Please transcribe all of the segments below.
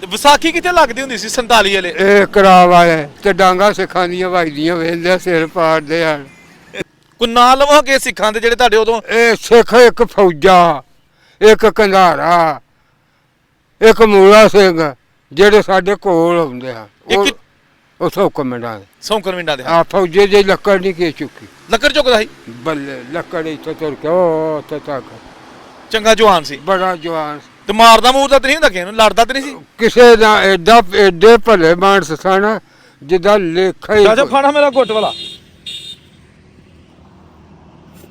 ਤੇ ਵਿਸਾਖੀ ਕਿੱਥੇ ਲੱਗਦੀ ਹੁੰਦੀ ਸੀ 47 ਵਾਲੇ? ਇਹ ਕਰਾ ਵਾਲੇ ਤੇ ਡਾਂਗਾ ਸਿੱਖਾਂ ਦੀਆਂ ਵੱਜਦੀਆਂ ਵੇਂਦੇ ਸਿਰ ਪਾੜਦੇ ਹਨ। ਕੋਈ ਨਾਂ ਲਵਾਂਗੇ ਸਿੱਖਾਂ ਦੇ ਜਿਹੜੇ ਤੁਹਾਡੇ ਉਦੋਂ? ਇਹ ਸਿੱਖ ਇੱਕ ਫੌਜਾ, ਇੱਕ ਕੰਧਾਰਾ, ਇੱਕ ਮੂਲਾ ਸਿੰਘ ਜਿਹੜੇ ਸਾਡੇ ਕੋਲ ਆਉਂਦੇ ਆ। ਉਹ ਸੌਕਰਮਿੰਡਾਂ ਦੇ। ਸੌਕਰਮਿੰਡਾਂ ਦੇ ਆ ਫੌਜੇ ਦੀ ਲੱਕੜ ਨਹੀਂ ਕੇ ਚੁੱਕੀ। ਲੱਕੜ ਚੁੱਕਦਾ ਸੀ? ਬੱਲੇ ਲੱਕੜ ਇੱਥੇ ਤੁਰ ਕੇ ਉਹ ਉੱਥੇ ਤੱਕ। ਚੰਗਾ ਜਵਾਨ ਸੀ? ਬੜਾ ਜਵਾਨ। ਤੇ ਮਾਰਦਾ ਮੂਰਦਾ ਤੇ ਨਹੀਂ ਹੁੰਦਾ ਕਿਸੇ ਨੂੰ? ਲੜਦਾ ਤੇ ਨਹੀਂ ਸੀ? ਕਿਸੇ ਦਾ ਐਡੇ ਭਲੇ ਮਾਨਸ ਸਨ ਜਿੱਦਾਂ ਲੇਖਾ ਹੀ। ਚਾਚਾ ਖਾਣਾ ਮੇਰਾ ਗੁੱਟ ਵਾਲਾ।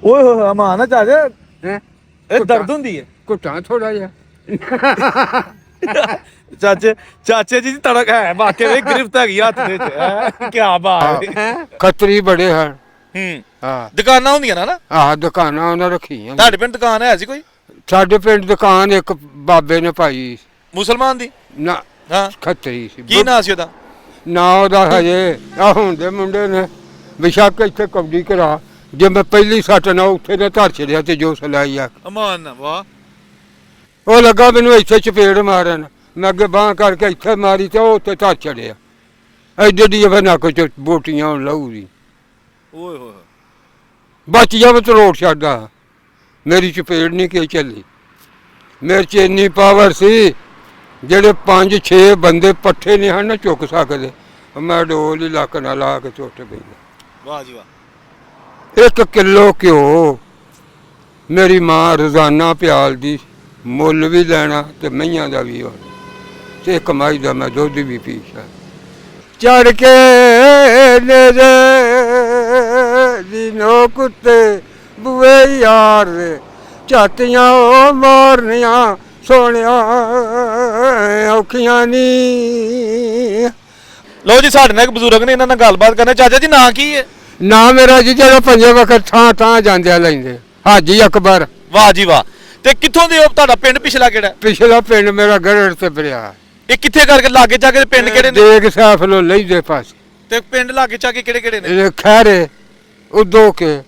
ਓਏ ਹੋਏ ਮਾਂ ਨਾ ਚਾਚਾ, ਇਹ ਦਰਦ ਹੁੰਦੀ ਹੈ ਘੁੱਟਾਂ ਥੋੜਾ ਜਿਹਾ। ਚਾਚੇ ਜੀ ਤੜਕ ਹੈ ਵਾਕਿਆ ਵੀ ਗ੍ਰਿਫਤ ਹੈਗੀ ਹੱਥ ਦੇ ਵਿੱਚ। ਕੀ ਬਾਤ ਹੈ। ਖੱਤਰੀ ਬੜੇ ਹਨ। ਹਾਂ ਦੁਕਾਨਾਂ ਹੁੰਦੀਆਂ ਨਾ? ਆਹ ਦੁਕਾਨਾਂ ਉਹਨਾਂ ਰੱਖੀਆਂ। ਤੁਹਾਡੇ ਪਿੰਡ ਦੁਕਾਨ ਹੈ ਸੀ ਕੋਈ? ਸਾਡੇ ਪਿੰਡ ਦੁਕਾਨ ਇੱਕ ਬਾਬੇ ਨੇ ਪਾਈ। ਮੁਸਲਮਾਨ ਦੀ? ਨਾ ਹਾਂ ਖੱਤਰੀ ਸੀ। ਕੀ ਨਾਂ ਸੀ ਉਹਦਾ? ਨਾ ਉਹਦਾ ਹਜੇ ਆ ਹੁਣ ਦੇ ਮੁੰਡੇ ਨੇ ਬਿਸ਼ੱਕ ਇੱਥੇ ਕਬੱਡੀ ਕਰਾ, ਜੇ ਮੈਂ ਪਹਿਲੀ ਸੱਟ ਨਾ ਉੱਥੇ ਨੇ ਧਰ ਛੜਿਆ ਤੇ ਜੋ ਸਲਾਈ ਆ। ਅਮਾਨ ਵਾਹ। ਉਹ ਲੱਗਾ ਮੈਨੂੰ ਇੱਥੇ ਚਪੇੜ ਮਾਰਨ, ਮੈਂ ਅੱਗੇ ਬਾਂਹ ਕਰਕੇ ਇੱਥੇ ਮਾਰੀ ਤੇ ਉਹ ਉੱਥੇ ਧਰ ਛੜਿਆ। ਐਡੀ ਫਿਰ ਨੱਕ ਚ ਬੋਟੀਆਂ ਹੁਣ ਲਹੂ ਦੀ। ਓਏ ਹੋਏ ਬਚ ਜਾਵੇ ਤੇ ਰੋਡ ਛੱਡਦਾ। ਮੇਰੀ ਚਪੇੜ ਨਹੀਂ ਕਿ ਚੱਲੀ। ਮੇਰੇ ਚ ਇੰਨੀ ਪਾਵਰ ਸੀ ਜਿਹੜੇ 5-6 ਬੰਦੇ ਪੱਠੇ ਨਹੀਂ ਹਨ ਨਾ ਚੁੱਕ ਸਕਦੇ। ਮੈਂ ਡੋਲ ਹੀ ਲੱਕ ਨਾਲ ਲਾ ਕੇ ਚੁੱਟ ਪਈ। ਵਾਹ ਜੀ ਵਾਹ। 1 ਕਿਲੋ ਘਿਓ ਮੇਰੀ ਮਾਂ ਰੋਜ਼ਾਨਾ ਪਿਆਲਦੀ, ਮੁੱਲ ਵੀ ਲੈਣਾ ਤੇ ਮਈਆਂ ਦਾ ਵੀ ਹੋਣਾ ਤੇ ਕਮਾਈ ਦਾ ਮੈਂ ਦੁੱਧ ਵੀ ਪੀਛਾ। ਚੜ ਕੇ ਨੇਰੇ ਦੀ ਨੋ ਕੁੱਤੇ ਬੂਏ ਯਾਰ ਝਾਤੀਆਂ ਉਹ ਮਾਰਨੀਆਂ ਸੋਹਣਿਆ ਔਖੀਆਂ ਨੀ। ਲਓ ਜੀ ਸਾਡੇ ਨਾਲ ਇੱਕ ਬਜ਼ੁਰਗ ਨੇ, ਇਹਨਾਂ ਨਾਲ ਗੱਲਬਾਤ ਕਰਨਾ। ਚਾਚਾ ਜੀ ਨਾਂ ਕੀ ਹੈ? ਨਾ ਮੇਰਾ ਜੀ ਜਿਹੜਾ 5 ਵਕਤ ਥਾਂ ਜਾਂਦਿਆ ਲੈਂਦੇ ਹਾਜੀ ਅਕਬਰ। ਵਾਹ ਜੀ ਵਾਹ। ਤੇ ਕਿੱਥੋਂ ਦੇ ਹੋ? ਤੁਹਾਡਾ ਪਿੰਡ ਪਿਛਲਾ ਕਿਹੜਾ? ਪਿਛਲਾ ਪਿੰਡ ਮੇਰਾ ਗੜੜ ਤੇ ਬਰਿਆ। ਇਹ ਕਿੱਥੇ ਕਰਕੇ ਲਾਗੇ ਜਾ ਕੇ ਪਿੰਡ ਕਿਹੜੇ ਨੇ? ਦੇਗ ਸਾਫ ਲੋ ਲਈਦੇ ਪਾਸੇ। ਤੇ ਪਿੰਡ ਲਾਗੇ ਜਾ ਕੇ ਕਿਹੜੇ ਕਿਹੜੇ ਨੇ? ਇਹ ਖੈਰੇ ਉਦੋਂ ਕੇ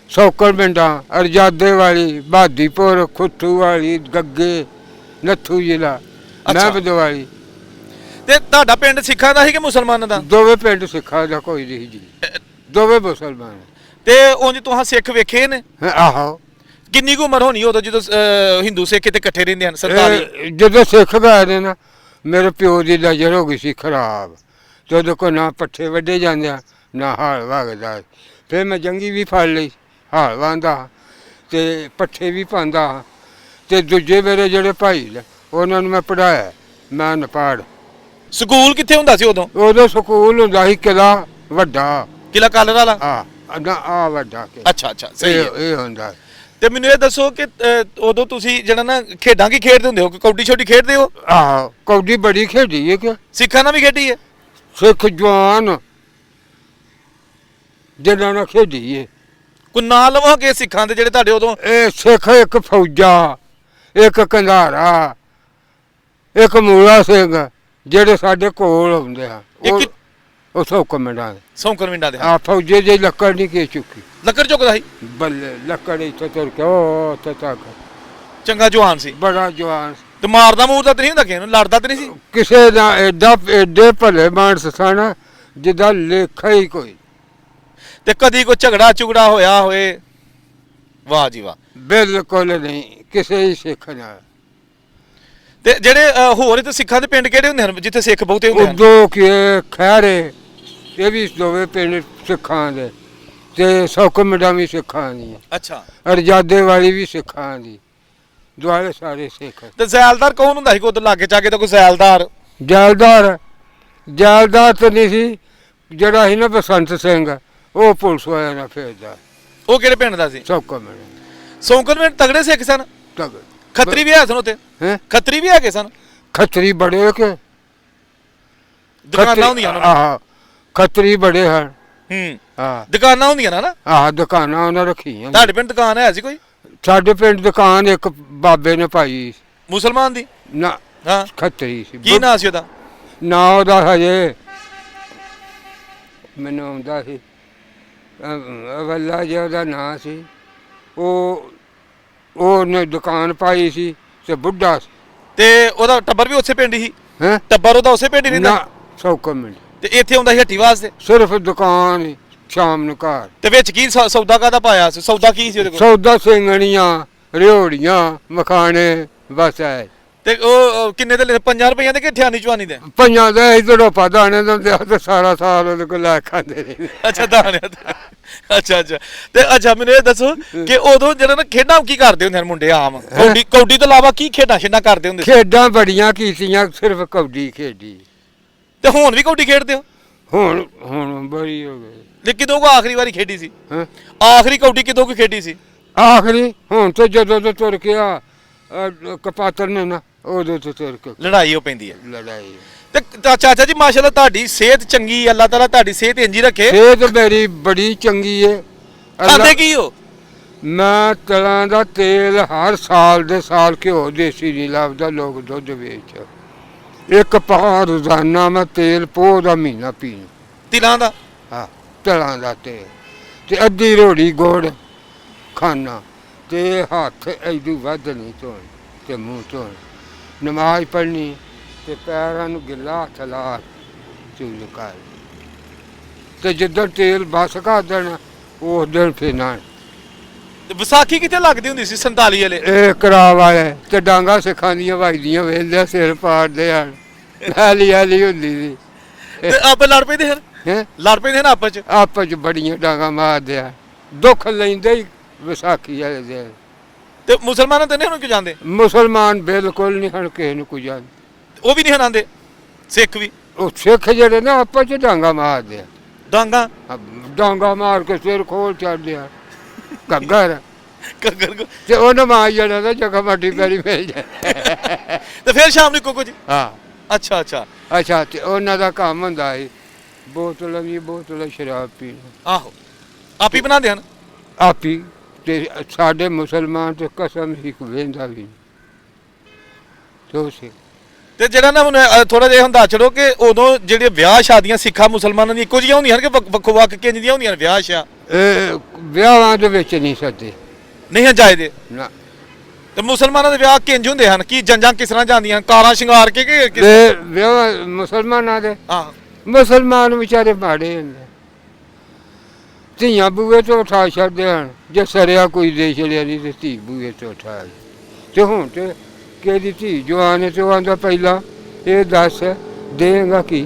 ਸੌਕਰ ਪਿੰਡਾਂ, ਅਰਜਾਦੇ ਵਾਲੀ, ਬਾਦੀਪੁਰ, ਖੁੱਥੂ ਵਾਲੀ, ਗੱਗੇ, ਨੱਥੂ ਜ਼ਿਲ੍ਹਾ, ਮਹਿਬਦਵਾਲੀ। ਤੇ ਤੁਹਾਡਾ ਪਿੰਡ ਸਿੱਖਾਂ ਦਾ ਸੀ ਕਿ ਮੁਸਲਮਾਨਾਂ ਦਾ? ਦੋਵੇਂ ਪਿੰਡ ਸਿੱਖਾਂ ਦਾ ਕੋਈ ਨਹੀਂ ਜੀ, ਦੋਵੇਂ ਮੁਸਲਮਾਨ। ਤੇ ਉਂਝ ਤੁਹਾਂ ਸਿੱਖ ਵੇਖੇ ਨੇ? ਆਹੋ। ਕਿੰਨੀ ਕੁ ਉਮਰ ਹੋਣੀ ਉਦੋਂ ਜਦੋਂ ਹਿੰਦੂ ਸਿੱਖ ਇੱਥੇ ਇਕੱਠੇ ਰਹਿੰਦੇ ਹਨ? 47 ਜਦੋਂ ਸਿੱਖ ਗਏ ਨੇ ਨਾ, ਮੇਰੇ ਪਿਓ ਦੀ ਨਜ਼ਰ ਹੋ ਗਈ ਸੀ ਖਰਾਬ। ਤੇ ਉਹਦੇ ਕੋਲ ਨਾ ਪੱਠੇ ਵੱਢੇ ਜਾਂਦੇ ਆ ਨਾ ਹਾਲ ਵਗਦਾ। ਫਿਰ ਮੈਂ ਜੰਗੀ ਵੀ ਫੜ ਲਈ, ਹਾਲ ਵਾਂਦਾ ਤੇ ਪੱਠੇ ਵੀ ਪਾਉਂਦਾ। ਤੇ ਦੂਜੇ ਮੇਰੇ ਜਿਹੜੇ ਭਾਈ ਨੇ ਉਹਨਾਂ ਨੂੰ ਮੈਂ ਪੜ੍ਹਾਇਆ। ਮੈਂ ਅਨਪੜ੍ਹ। ਸਕੂਲ ਕਿੱਥੇ ਹੁੰਦਾ ਸੀ ਉਦੋਂ? ਉਦੋਂ ਸਕੂਲ ਹੁੰਦਾ ਸੀ ਕਿਲਾ ਵੱਡਾ। ਕਿਲਾ ਕਾਲਰ ਵਾਲਾ? ਆ ਵੱਡਾ ਅੱਛਾ ਅੱਛਾ ਸਹੀ ਹੈ। ਇਹ ਹੁੰਦਾ। ਤੇ ਮੈਨੂੰ ਇਹ ਦੱਸੋ ਕਿ ਉਦੋਂ ਤੁਸੀਂ ਜਿਹੜਾ ਨਾ ਖੇਡਾਂ ਕੀ ਖੇਡਦੇ ਹੁੰਦੇ ਹੋ? ਕਬੱਡੀ ਛੋਟੀ ਖੇਡਦੇ ਹੋ? ਆਹੋ ਕਬੱਡੀ ਬੜੀ ਖੇਡੀ ਹੈ ਕਿ ਸਿੱਖਾਂ ਨਾਲ ਵੀ ਖੇਡੀ ਹੈ? ਸਿੱਖ ਜਵਾਨ ਜਿਹਨਾਂ ਨਾਲ ਖੇਡੀ ਹੈ। ਕੋਈ ਨਾਂ ਲਵਾਂਗੇ ਸਿੱਖਾਂ ਦੇ ਜਿਹੜੇ ਤੁਹਾਡੇ ਉਦੋਂ? ਇਹ ਸਿੱਖ ਇੱਕ ਫੌਜਾ, ਇੱਕ ਕੰਧਾਰਾ, ਇੱਕ ਮੂਲਾ ਸਿੰਘ ਜਿਹੜੇ ਸਾਡੇ ਕੋਲ ਆਉਂਦੇ ਆ। ਉਹ ਸੌਕਰਮਿੰਡਾਂ ਦੇ। ਸੌਕਰਮਿੰਡਾਂ ਦੇ। ਆ ਫੌਜੇ ਦੀ ਲੱਕੜ ਨਹੀਂ ਕੇ ਚੁੱਕੀ। ਲੱਕੜ ਚੁੱਕਦਾ ਸੀ? ਬੱਲੇ ਲੱਕੜ ਇੱਥੇ ਤੁਰ ਕੇ ਉਹ ਉੱਥੇ ਤੱਕ। ਚੰਗਾ ਜਵਾਨ ਸੀ? ਬੜਾ ਜਵਾਨ। ਤੇ ਮਾਰਦਾ ਮੂਰਦਾ ਤੇ ਨਹੀਂ ਹੁੰਦਾ ਕਿਸੇ ਨੂੰ? ਲੜਦਾ ਤੇ ਨਹੀਂ ਸੀ? ਕਿਸੇ ਦਾ ਐਡੇ ਭਲੇ ਮਾਨਸ ਸਨ ਜਿੱਦਾਂ ਲੇਖਾ ਹੀ ਕੋਈ। ਤੇ ਕਦੀ ਕੋਈ ਝਗੜਾ ਝੁਗੜਾ ਹੋਇਆ ਹੋਏ? ਵਾਹ ਜੀ ਵਾਹ। ਬਿਲਕੁਲ ਨਹੀਂ ਕਿਸੇ ਹੀ ਸਿੱਖ ਨਾਲ। ਤੇ ਜਿਹੜੇ ਹੋਰ ਤੇ ਸਿੱਖਾਂ ਦੇ ਪਿੰਡ ਕਿਹੜੇ ਹੁੰਦੇ ਹਨ ਜਿੱਥੇ ਸਿੱਖ ਬਹੁਤੇ ਹੁੰਦੇ ਹਨ? ਉਦੋਂ ਕਿ ਖੈਰੇ ਇਹ ਵੀ ਦੋਵੇਂ ਪਿੰਡ ਸਿੱਖਾਂ ਦੇ ਤੇ ਸੌਕਰਮਿੰਡਾਂ ਵੀ ਸਿੱਖਾਂ ਦੀ। ਅੱਛਾ। ਅਰਜਾਦੇ ਵਾਲੀ ਵੀ ਸਿੱਖਾਂ ਦੀ। ਦੁਆਲੇ ਸਾਰੇ ਸਿੱਖ। ਤੇ ਜ਼ੈਲਦਾਰ ਕੌਣ ਹੁੰਦਾ ਸੀ? ਉਧਰ ਲਾਗੇ ਚਾਗੇ ਤਾਂ ਕੋਈ ਜ਼ੈਲਦਾਰ? ਜੈਲਦਾਰ ਤਾਂ ਨਹੀਂ ਸੀ। ਜਿਹੜਾ ਸੀ ਨਾ ਬਸੰਤ ਸਿੰਘ ਉਹ ਪੁਲਿਸ ਵਾਲਿਆਂ ਨਾਲ ਫੇਰਦਾ। ਉਹ ਕਿਹੜੇ ਪਿੰਡ ਦਾ ਸੀ? ਸੌਕਰਮਿੰਡ। ਸੌਕਰਮਿੰਡ ਤਗੜੇ ਸਿੱਖ ਸਨ? ਖੱਤਰੀ ਵੀ ਹੈ ਸਨ ਉੱਥੇ? ਖੱਤਰੀ ਵੀ ਹੈਗੇ ਸਨ? ਖੱਤਰੀ ਬੜੇ ਕਿ ਦੁਕਾਨਾਂ ਹੁੰਦੀਆਂ ਉਹਨਾਂ ਆਹ ਖੱਤਰੀ ਬੜੇ ਹਨ। ਦੁਕਾਨਾਂ ਹੁੰਦੀਆਂ ਨਾ? ਆਹ ਦੁਕਾਨਾਂ ਉਹਨਾਂ ਰੱਖੀਆਂ। ਤੁਹਾਡੇ ਪਿੰਡ ਦੁਕਾਨ ਹੈ ਸੀ ਕੋਈ? ਸਾਡੇ ਪਿੰਡ ਦੁਕਾਨ ਇੱਕ ਬਾਬੇ ਨੇ ਪਾਈ। ਮੁਸਲਮਾਨ ਦੀ? ਨਾ ਖੱਤਰੀ ਸੀ। ਕੀ ਨਾਂ ਸੀ ਉਹਦਾ? ਨਾ ਉਹਦਾ ਹਜੇ ਮੈਨੂੰ ਆਉਂਦਾ ਸੀ ਵੱਲਾ ਜਿਹਾ ਉਹਦਾ ਨਾਂ ਸੀ। ਉਹਨੇ ਦੁਕਾਨ ਪਾਈ ਸੀ ਤੇ ਬੁੱਢਾ ਸੀ। ਤੇ ਉਹਦਾ ਟੱਬਰ ਵੀ ਉਸੇ ਪਿੰਡ ਹੀ? ਹੈ ਟੱਬਰ ਉਹਦਾ ਉਸੇ ਪਿੰਡ ਹੀ ਰਹਿੰਦਾ ਨਾ 100 ਮਿੰਟ ਤੇ ਇੱਥੇ ਆਉਂਦਾ ਸੀ ਹੱਟੀ ਵਾਸਤੇ ਸਿਰਫ ਦੁਕਾਨ ਹੀ, ਸ਼ਾਮ ਨੂੰ ਘਰ। ਤੇ ਵਿੱਚ ਕੀ ਸੌਦਾ ਕਾਹਦਾ ਪਾਇਆ ਸੀ? ਸੌਦਾ ਕੀ ਸੀ ਉਹਦੇ ਕੋਲ? ਸੌਦਾ ਸਿੰਘਣੀਆਂ, ਰਿਓੜੀਆਂ, ਮਖਾਣੇ, ਬਸ ਐ। ਤੇ ਉਹ ਕਿੰਨੇ ਦੇ 5 ਰੁਪਈਆਂ ਦੇ ਕਿ 98 ਚਵਾਨੀ ਦੇ? ਪੰਜਾਂ ਦਾ ਇਧਰੋਂ ਪਦਾਣੇ ਦਿੰਦੇ ਆ ਤੇ ਸਾਰਾ ਸਾਲ ਉਹਦੇ ਕੋਲ ਲੈ ਖਾਂਦੇ ਰਹੇ। ਅੱਛਾ ਦਾਣਿਆਂ ਦਾ। ਅੱਛਾ ਤੇ ਅੱਛਾ ਮੈਨੂੰ ਇਹ ਦੱਸੋ ਕਿ ਉਦੋਂ ਜਿਹੜਾ ਨਾ ਖੇਡਾਂ ਕੀ ਕਰਦੇ ਹੁੰਦੇ ਹਨ ਮੁੰਡੇ ਆਮ? ਕੌਡੀ ਤੋਂ ਇਲਾਵਾ ਕੀ ਖੇਡਾਂ ਕਰਦੇ ਹੁੰਦੇ ਸੀ? ਖੇਡਾਂ ਬੜੀਆਂ ਕੀਤੀਆਂ, ਸਿਰਫ ਕਬੱਡੀ ਖੇਡੀ। ਤੇ ਹੁਣ ਵੀ ਕੌਡੀ ਖੇਡਦੇ ਹੋ? ਹੁਣ ਬੜੀ ਹੋ ਗਈ। ਤੇ ਕਿਦੋਂ ਕੋ ਆਖਰੀ ਵਾਰੀ ਖੇਡੀ ਸੀ? ਹੈਂ? ਆਖਰੀ ਕੌਡੀ ਕਿਦੋਂ ਕੋ ਖੇਡੀ ਸੀ? ਆਖਰੀ ਹੁਣ ਤੇ ਜਦੋਂ ਤੋਂ ਤੁਰ ਕੇ ਆ ਕਪਾਤਰ ਨੇ ਨਾ, ਉਦੋਂ ਤੋਂ ਤੁਰ ਕੇ ਲੜਾਈ ਹੋ ਪੈਂਦੀ ਹੈ। ਲੜਾਈ। ਤੇ ਚਾਚਾ ਜੀ ਮਾਸ਼ਾਅੱਲਾ ਤੁਹਾਡੀ ਸਿਹਤ ਚੰਗੀ ਹੈ, ਅੱਲਾਹ ਤਾਲਾ ਤੁਹਾਡੀ ਸਿਹਤ ਇੰਜੀ ਰੱਖੇ। ਸਿਹਤ ਮੇਰੀ ਬੜੀ ਚੰਗੀ ਹੈ। ਖਾਂਦੇ ਕੀ ਹੋ? ਮੈਂ ਤਲਾਂ ਦਾ ਤੇਲ ਹਰ ਸਾਲ ਦੇ ਸਾਲ ਘਿਓ ਦੇਸੀ ਨਹੀਂ ਲੱਭਦਾ, ਲੋਕ ਦੁੱਧ ਵੇਚ। ਇੱਕ ਪਾ ਰੋਜ਼ਾਨਾ ਮੈਂ ਤੇਲ ਪੋਹ ਦਾ ਮਹੀਨਾ ਪੀਣਾ। ਤਿਲਾਂ ਦਾ? ਹਾਂ, ਤਲਾਂ ਦਾ ਤੇਲ ਤੇ ਅੱਧੀ ਰੋੜੀ ਗੁੜ ਖਾਣਾ ਤੇ ਹੱਥ ਐਦੂ ਵੱਧ ਨਹੀਂ ਧੋਣ ਤੇ ਮੂੰਹ ਧੋਣ। ਨਮਾਜ਼ ਪੜ੍ਹਨੀ ਤੇ ਪੈਰਾਂ ਨੂੰ ਗਿੱਲਾ ਹੱਥ ਲਾ ਚੂਲ ਕਰ ਤੇ ਜਿੱਦਾਂ ਤੇਲ ਬਸ ਕਰ ਦੇਣਾ ਉਸ ਦਿਨ ਫਿਰ ਨਾ। ਤੇ ਵਿਸਾਖੀ ਕਿੱਥੇ ਲੱਗਦੀ ਹੁੰਦੀ ਸੀ 47 ਵਾਲੇ? ਇਹ ਕਰਾ ਵਾਲੇ ਤੇ ਡਾਂਗਾ ਸਿੱਖਾਂ ਦੀਆਂ ਵੱਜਦੀਆਂ ਵੇਲੇ ਸਿਰ ਪਾੜਦੇ ਹਨ। ਹਾਲੀ ਹੁੰਦੀ ਸੀ। ਤੇ ਆਪੇ ਲੜ ਪੈਂਦੇ ਹਨ? ਹੈਂ? ਲੜ ਪੈਂਦੇ ਹਨ ਆਪਸ ਚ? ਆਪਸ ਚ ਬੜੀਆਂ ਡਾਂਗਾ ਮਾਰਦੇ ਆ, ਦੁੱਖ ਲੈਂਦੇ ਹੀ ਵਿਸਾਖੀ ਵਾਲੇ ਦਿਨ। ਤੇ ਮੁਸਲਮਾਨਾਂ ਤੇ ਨਹੀਂ ਹੁਣ ਕਿਉਂ ਜਾਂਦੇ? ਮੁਸਲਮਾਨ ਬਿਲਕੁਲ ਨਹੀਂ ਹਨ ਕਿਸੇ ਨੂੰ ਕੁਝ ਜਾਂਦੇ। ਉਹ ਵੀ ਨਹੀਂ ਹਨ ਆਉਂਦੇ? ਸਿੱਖ ਵੀ? ਉਹ ਸਿੱਖ ਜਿਹੜੇ ਨੇ ਆਪਸ ਚ ਡਾਂਗਾ ਮਾਰਦੇ ਆ, ਡਾਂਗਾ ਡਾਂਗਾ ਮਾਰ ਕੇ ਸਿਰ ਖੋਲ ਚੜਦੇ ਆ ਘੱਗਰ ਘੱਗਰ ਤੇ ਉਹਨਾਂ ਮਾਰ ਜਾਣਾ ਤਾਂ ਜਗ੍ਹਾ ਮਾਟੀ ਪੈਰੀ ਮਿਲ ਜਾਏ। ਤੇ ਫਿਰ ਸ਼ਾਮ ਨੂੰ ਕੁਝ? ਹਾਂ। ਅੱਛਾ ਅੱਛਾ ਤੇ ਉਹਨਾਂ ਦਾ ਕੰਮ ਹੁੰਦਾ ਹੈ ਬੋਤਲਾਂ ਸ਼ਰਾਬ ਪੀਣਾ। ਆਹੋ ਆਪ ਹੀ ਬਣਾਉਂਦੇ ਹਨ? ਆਪੀ ਤੇ ਸਾਡੇ ਮੁਸਲਮਾਨ ਤੇ ਕਸਮ ਹੀ ਵੇਂਦਾ ਵੀ ਤੋਸੇ। ਤੇ ਜਿਹੜਾ ਨਾ ਹੁਣ ਥੋੜਾ ਜਿਹਾ ਹੁੰਦਾ ਛੜੋ ਕਿ ਉਦੋਂ ਜਿਹੜੇ ਵਿਆਹ ਸ਼ਾਦੀਆਂ ਸਿੱਖਾਂ ਮੁਸਲਮਾਨਾਂ ਦੀਆਂ ਇੱਕੋ ਜਿਹੀਆਂ ਹੁੰਦੀਆਂ ਹਨ ਕਿ ਵੱਖੋ ਵੱਖ ਕਿੰਜ ਦੀਆਂ ਹੁੰਦੀਆਂ ਨੇ ਵਿਆਹ ਸ਼ਾ? ਵਿਆਹਾਂ ਦੇ ਵਿੱਚ ਨਹੀਂ ਸੱਦੇ, ਨਹੀਂ ਹਨ ਜਾਇਦੇ ਨਾ। ਤੇ ਮੁਸਲਮਾਨਾਂ ਦੇ ਵਿਆਹ ਕਿੰਜ ਹੁੰਦੇ ਹਨ? ਕੀ ਜੰਜਾਂ ਕਿਸ ਤਰ੍ਹਾਂ ਜਾਂਦੀਆਂ? ਕਾਰਾਂ ਸ਼ਿੰਗਾਰ ਕੇ ਕਿ ਤੇ ਵਿਆਹ ਮੁਸਲਮਾਨਾਂ ਦੇ, ਆਹ ਮੁਸਲਮਾਨ ਵਿਚਾਰੇ ਮਾੜੇ ਹੁੰਦੇ, ਧੀਆਂ ਬੂਏ ਤੋਂ ਉਠਾ ਛੱਡਦੇ ਹਨ। ਜੇ ਸਰਿਆ ਕੋਈ ਦੇ ਛੜਿਆ ਨਹੀਂ ਤੇ ਧੀ ਬੂਏ ਤੋਂ ਉਠਾ। ਤੇ ਹੁਣ ਤੇ ਕਿਹਦੀ ਧੀ ਜਵਾਨ ਹੈ ਤੇ ਉਹ ਆਂਦਾ ਪਹਿਲਾਂ ਇਹ ਦੱਸ ਦੇਗਾ ਕੀ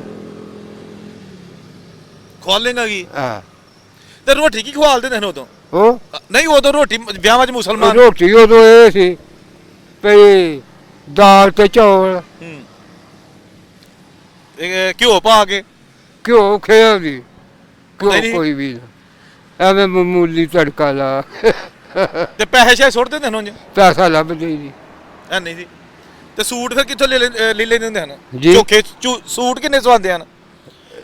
ਖਵਾਲੇਗਾ ਕੀ? ਆ ਤੇ ਰੋਟੀ ਕੀ ਖਵਾਲਦੇ ਨੇ ਉਦੋਂ? ਉਹ ਨਹੀਂ ਉਦੋਂ ਰੋਟੀ ਵਿਆਹਾਂ 'ਚ ਮੁਸਲਮਾਨ ਰੋਟੀ ਉਦੋਂ ਇਹ ਸੀ ਭਈ ਦਾਲ ਤੇ ਚੌਲ, ਘਿਓ ਪਾ ਕੇ। ਘਿਓ ਖਿਆ ਦੀ ਨਹੀਂ। ਕੋਈ ਵੀ ਨਾ। ਐਵੇਂ ਮਾਮੂਲੀ ਤੜਕਾ ਲਾ ਤੇ ਪੈਸੇ ਸ਼ਾਇਦ ਸੁੱਟ ਦਿੰਦੇ ਹਨ? ਪੈਸਾ ਲੱਭਦੇ ਹੀ ਨਹੀਂ। ਐ ਨਹੀਂ ਜੀ। ਤੇ ਸੂਟ ਫਿਰ ਕਿੱਥੋਂ ਲੈ ਲੈਂਦੇ ਹੁੰਦੇ ਹਨ? ਜੀ। ਚੋਖੇ ਸੂਟ ਕਿੰਨੇ ਸਵਾਉਂਦੇ ਹਨ?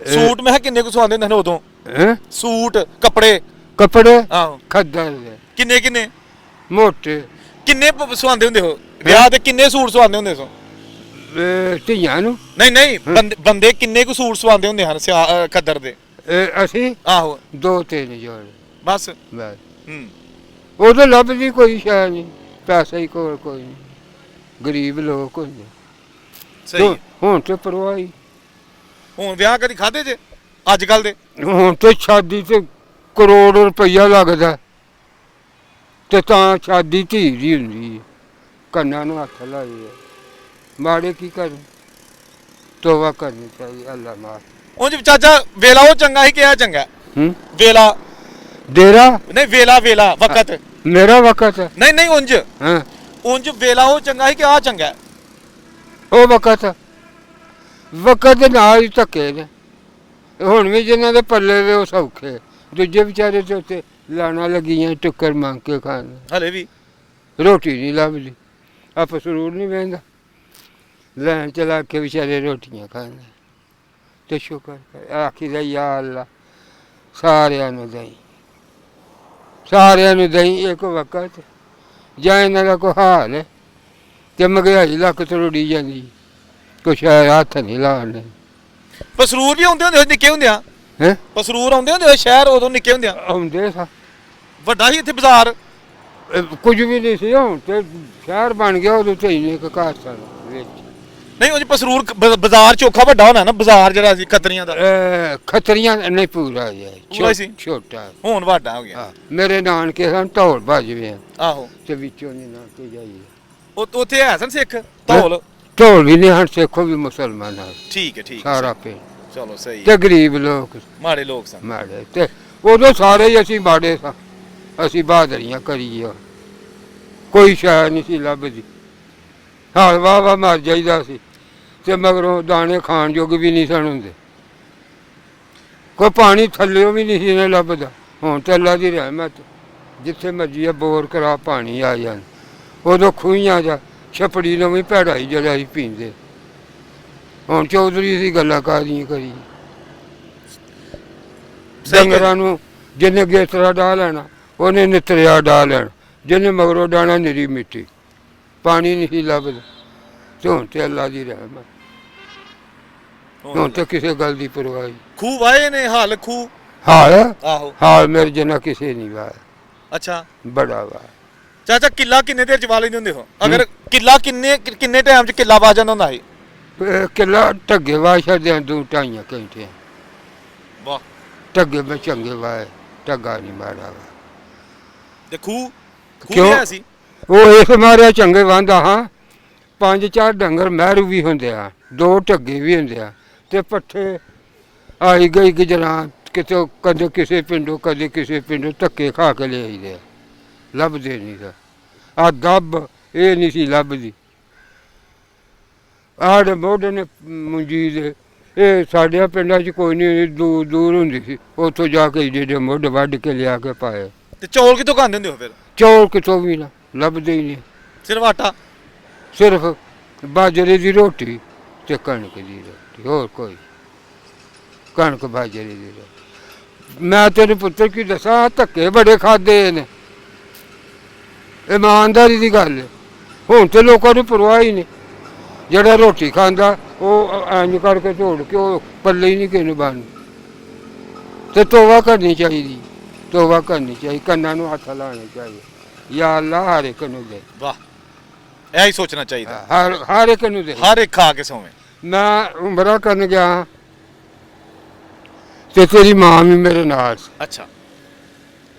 ਸੂਟ ਮੈਂ ਕਿਹਾ ਕਿੰਨੇ ਕੁ ਸਵਾਉਂਦੇ ਹੁੰਦੇ ਹਨ ਉਦੋਂ? ਹੈਂ? ਸੂਟ ਕੱਪੜੇ ਆਹੋ ਖੱਦਰ ਦੇ ਕਿੰਨੇ ਮੋਟੇ ਕਿੰਨੇ ਸਵਾਉਂਦੇ ਹੁੰਦੇ ਹੋ ਵਿਆਹ ਤੇ? ਕਿੰਨੇ ਸੂਟ ਸਵਾਉਂਦੇ ਹੁੰਦੇ ਸੋ? ਧੀਆਂ ਨੂੰ ਨਹੀਂ ਬੰਦੇ ਕਿੰਨੇ ਕੁ ਸੂਟ ਸਵਾਉਂਦੇ ਹੁੰਦੇ ਹਨ ਖੱਦਰ ਦੇ? ਅਸੀਂ ਆਹੋ 2-3 ਜੋੜ ਬਸ। ਬਸ ਉਦੋਂ ਲੱਭਦੀ ਕੋਈ ਸ਼ੈ ਨਹੀਂ, ਪੈਸਾ ਹੀ ਕੋਈ ਨਹੀਂ, ਗਰੀਬ ਲੋਕ ਹੁੰਦੇ। ਸਹੀ। ਹੁਣ ਤੇ ਪਰਵਾਹੀ। ਹੁਣ ਵਿਆਹ ਕਦੀ ਖਾਦੇ ਜੇ ਅੱਜ ਕੱਲ ਦੇ? ਹੁਣ ਤੇ ਸ਼ਾਦੀ ਤੇ ਕਰੋੜ ਰੁਪਈਆ ਲੱਗਦਾ ਤੇ ਤਾਂ ਸ਼ਾਦੀ ਧੀ ਦੀ ਹੁੰਦੀ ਹੈ। ਕੰਨਾਂ ਨੂੰ ਹੱਥ ਲਾਏ ਮਾੜੇ ਕੀ ਕਰਨ, ਤੋਬਾ ਕਰਨੀ ਚਾਹੀਦੀ ਅੱਲਾ ਮਾਰ। ਉਂਝ ਚਾਚਾ ਵੇਲਾ ਉਹ ਚੰਗਾ ਸੀ ਕਿ ਇਹ ਚੰਗਾ? ਵੇਲਾ ਡੇਰਾ ਨਹੀਂ ਵੇਲਾ ਵਕਤ ਮੇਰਾ ਵਕਤ ਨਹੀਂ ਉਂਝ ਹਾਂ ਉਂਝ ਵੇਲਾ ਉਹ ਚੰਗਾ ਸੀ ਕਿ ਆ ਚੰਗਾ? ਉਹ ਵਕਤ ਦੇ ਨਾਲ ਹੀ ਧੱਕੇ ਨੇ। ਹੁਣ ਵੀ ਜਿਨ੍ਹਾਂ ਦੇ ਪੱਲੇ ਦੇ ਉਹ ਸੌਖੇ, ਦੂਜੇ ਵਿਚਾਰੇ ਤੇ ਉੱਤੇ ਲਾਣਾ ਲੱਗੀਆਂ ਟੁੱਕਰ ਮੰਗ ਕੇ ਖਾਣ। ਹਲੇ ਵੀ ਰੋਟੀ ਨਹੀਂ ਲੱਭਦੀ, ਆਪ ਸਰੂਰ ਨਹੀਂ ਬਹਿੰਦਾ, ਲੈਣ ਚਲਾ ਕੇ ਵਿਚਾਰੇ ਰੋਟੀਆਂ ਖਾਂਦੇ। ਤੇ ਸ਼ੁਕਰ ਕਰ ਆਖੀਦਾ ਯਾ ਅੱਲਾ ਸਾਰਿਆਂ ਨੂੰ ਦਈ ਇੱਕ ਵਕਤ ਜਾਂ ਇਹਨਾਂ ਦਾ ਕੋਈ ਹਾਲ ਹੈ ਤੇ ਮਹਿੰਗਾਈ ਲੱਕ ਤਰੋੜੀ ਜਾਂਦੀ, ਕੁਛ ਹੱਥ ਨਹੀਂ ਲਾਉਣੇ। ਪਸਰੂਰ ਵੀ ਆਉਂਦੇ ਹੁੰਦੇ ਨਿੱਕੇ ਹੁੰਦਿਆਂ? ਹੈਂ? ਪਸਰੂਰ ਆਉਂਦੇ ਹੁੰਦੇ ਸ਼ਹਿਰ ਉਦੋਂ ਨਿੱਕੇ ਹੁੰਦਿਆਂ? ਆਉਂਦੇ ਸਾ, ਵੱਡਾ ਸੀ ਇੱਥੇ ਬਾਜ਼ਾਰ? ਕੁਝ ਵੀ ਨਹੀਂ ਸੀ। ਹੁਣ ਤੇ ਸ਼ਹਿਰ ਬਣ ਗਿਆ, ਉਦੋਂ ਤੇ ਇੰਨੇ ਕੁ ਘਰ ਸਨ ਵਿੱਚ। ਨਹੀਂ ਉਹ ਪਸਰੂਰ ਬਾਜ਼ਾਰ ਚੋਖਾ ਵੱਡਾ ਹੋਣਾ ਨਾ, ਬਾਜ਼ਾਰ ਜਿਹੜਾ ਸੀ ਖੱਤਰੀਆਂ ਦਾ। ਖੱਤਰੀਆਂ ਨਹੀਂ ਪੂਰਾ ਜਿਹਾ, ਪੂਰਾ ਸੀ? ਛੋਟਾ ਹੁਣ ਵੱਡਾ ਹੋ ਗਿਆ। ਹਾਂ, ਮੇਰੇ ਨਾਨਕੇ ਹਨ ਢੋਲ ਬਾਜਵੇ ਆਹੋ, ਤੇ ਵਿੱਚੋਂ ਨਹੀਂ ਨਾ ਕੇ ਜਾਈਏ। ਉੱਥੇ ਹੈ ਸਨ ਸਿੱਖ ਢੋਲ? ਢੋਲ ਵੀ ਨਹੀਂ ਹਨ, ਸਿੱਖੋ ਵੀ ਮੁਸਲਮਾਨ ਹਨ। ਠੀਕ ਹੈ, ਠੀਕ ਸਾਰਾ ਪਿੰਡ। ਚਲੋ ਸਹੀ ਤੇ ਗਰੀਬ ਲੋਕ ਮਾੜੇ ਲੋਕ ਸਨ। ਮਾੜੇ ਤੇ ਉਦੋਂ ਸਾਰੇ ਹੀ ਅਸੀਂ ਮਾੜੇ ਸਾਂ। ਅਸੀਂ ਬਹਾਦਰੀਆਂ ਕਰੀਏ, ਕੋਈ ਸ਼ੈ ਨਹੀਂ ਸੀ ਲੱਭਦੀ। ਹਾਲ ਵਾਹ ਮਰ ਜਾਈਦਾ ਸੀ ਤੇ ਮਗਰੋਂ ਦਾਣੇ ਖਾਣ ਯੋਗ ਵੀ ਨਹੀਂ ਸਨ ਹੁੰਦੇ। ਕੋਈ ਪਾਣੀ ਥੱਲਿਓ ਵੀ ਨਹੀਂ ਸੀ ਲੱਭਦਾ। ਹੁਣ ਤਾਂ ਅੱਲਾ ਦੀ ਰਹਿਮਤ, ਜਿੱਥੇ ਮਰਜੀ ਆ ਬੋਰ ਕਰਾ ਪਾਣੀ ਆ ਜਾਣ। ਉਦੋਂ ਖੂਹੀਆਂ ਜਾ ਛਪੜੀ ਨੂੰ ਵੀ ਭੈੜਾਈ ਜਿਹੜਾ ਅਸੀਂ ਪੀਂਦੇ। ਹੁਣ ਚੌਧਰੀ ਦੀ ਗੱਲਾਂ ਕਾਹਦੀਆਂ ਕਰੀ। ਡੰਗਰਾਂ ਨੂੰ ਜਿਹਨੇ ਗੇਤਰਾ ਡਾਹ ਲੈਣਾ ਉਹਨੇ ਨਿਤਰਿਆ ਡਾਹ ਲੈਣਾ, ਜਿਹਨੇ ਮਗਰੋਂ ਡਾਣਾ ਨਿਰੀ ਮਿੱਟੀ, ਪਾਣੀ ਨਹੀਂ ਲੱਭਦਾ। ਤੇ ਹੁਣ ਤੇ ਅੱਲਾ ਦੀ ਰਹਿਮਤ, ਹੁਣ ਤੇ ਕਿਸੇ ਗੱਲ ਦੀ ਪਰਵਾਹ ਨਹੀਂ। ਖੂਹ ਵਾਏ ਨੇ ਹਾਲ ਖੂਹ? ਹਾਲ ਆਹੋ, ਹਾਲ ਮੇਰੇ ਜਨਾ ਕਿਸੇ ਨਹੀਂ ਵਾਇਆ। ਅੱਛਾ, ਬੜਾ ਵਾ। ਚਾਚਾ ਕਿੱਲਾ ਕਿੰਨੇ ਦੇਰ ਚ ਵਾ ਲੈਂਦੇ ਹੁੰਦੇ ਹੋ? ਅਗਰ ਕਿੱਲਾ ਕਿੰਨੇ ਟਾਈਮ ਚ ਕਿੱਲਾ ਵਾ ਜਾਂਦਾ ਹੁੰਦਾ ਸੀ? ਕਿੱਲਾ ਢੱਗੇ ਵਾਹ ਛੱਡਿਆ 2-2.5 ਘੰਟੇ। ਵਾਹ, ਢੱਗੇ ਮੈਂ ਚੰਗੇ ਵਾਏ, ਢੱਗਾ ਨਹੀਂ ਮਾੜਾ ਵਾ। ਤੇ ਖੂਹ ਕਿਉਂ? ਹੈ ਸੀ ਉਹ ਇਸ ਮਾਰਿਆ ਚੰਗੇ ਵਾਂਦਾ ਹਾਂ। 5-4 ਡੰਗਰ ਮਹਿਰੂ ਵੀ ਹੁੰਦੇ ਆ, 2 ਢੱਗੇ ਵੀ ਹੁੰਦੇ ਆ ਤੇ ਪੱਠੇ ਆਈ ਗਈ ਗੁਜਰਾਂ ਕਿਤੇ, ਕਦੇ ਕਿਸੇ ਪਿੰਡੋਂ ਕਦੇ ਕਿਸੇ ਪਿੰਡੋਂ ਧੱਕੇ ਖਾ ਕੇ ਲੈ ਆਈਦੇ ਆ। ਲੱਭਦੇ ਨਹੀਂ ਦਾ ਆ ਦੱਬ ਇਹ ਨਹੀਂ ਸੀ ਲੱਭਦੀ। ਆਹ ਮੋਢੇ ਨੇ ਮੁੰਜੀ ਦੇ ਇਹ ਸਾਡੇ ਪਿੰਡਾਂ 'ਚ ਕੋਈ ਨਹੀਂ, ਦੂਰ ਦੂਰ ਹੁੰਦੀ ਸੀ। ਉੱਥੋਂ ਜਾ ਕੇ ਜਿਹੜੇ ਮੁੱਢ ਵੱਢ ਕੇ ਲਿਆ ਕੇ ਪਾਏ। ਤੇ ਚੌਲ ਕਿੱਥੋਂ ਖਾਂਦੇ ਹੁੰਦੇ ਹੋ ਫਿਰ? ਚੌਲ ਕਿਤੋਂ ਵੀ ਨਾ ਲੱਭਦੇ ਹੀ ਨਹੀਂ। ਸਿਰਫ ਆਟਾ? ਸਿਰਫ ਬਾਜਰੇ ਦੀ ਰੋਟੀ ਤੇ ਕਣਕ ਦੀ ਰੋਟੀ, ਹੋਰ ਕੋਈ। ਕਣਕ ਬਾਜਰੇ ਦੀ ਰੋਟੀ। ਮੈਂ ਤੇਰੇ ਪੁੱਤਰ ਕੀ ਦੱਸਾਂ, ਧੱਕੇ ਬੜੇ ਖਾਦੇ ਨੇ, ਇਮਾਨਦਾਰੀ ਦੀ ਗੱਲ ਹੈ। ਹੁਣ ਤੇ ਲੋਕਾਂ ਨੂੰ ਪਰਵਾਹ ਹੀ ਨਹੀਂ। ਜਿਹੜਾ ਰੋਟੀ ਖਾਂਦਾ ਉਹ ਇੰਝ ਕਰਕੇ ਝੋੜ ਕੇ ਉਹ ਪੱਲੇ ਹੀ ਨਹੀਂ ਕਿਸੇ ਨੂੰ ਬਣਨੀ। ਤੇ ਤੋਬਾ ਕਰਨੀ ਚਾਹੀਦੀ, ਤੋਬਾ ਕਰਨੀ ਚਾਹੀਦੀ, ਕੰਨਾਂ ਨੂੰ ਹੱਥ ਲਾਉਣੇ ਚਾਹੀਦੇ। ਯਾ ਅੱਲਾ ਹਰ ਇੱਕ ਨੂੰ ਦੇ। ਵਾਹ, ਇਹ ਹੀ ਸੋਚਣਾ ਚਾਹੀਦਾ, ਹਰ ਇੱਕ ਨੂੰ ਦੇ। ਹਰ ਇੱਕ ਖਾ ਕੇ ਸੋਵੇਂ। ਮੈਂ ਉਮਰਾ ਕਰਨ ਗਿਆ ਤੇ ਤੇਰੀ ਮਾਂ ਵੀ ਮੇਰੇ ਨਾਲ ਸੀ। ਅੱਛਾ,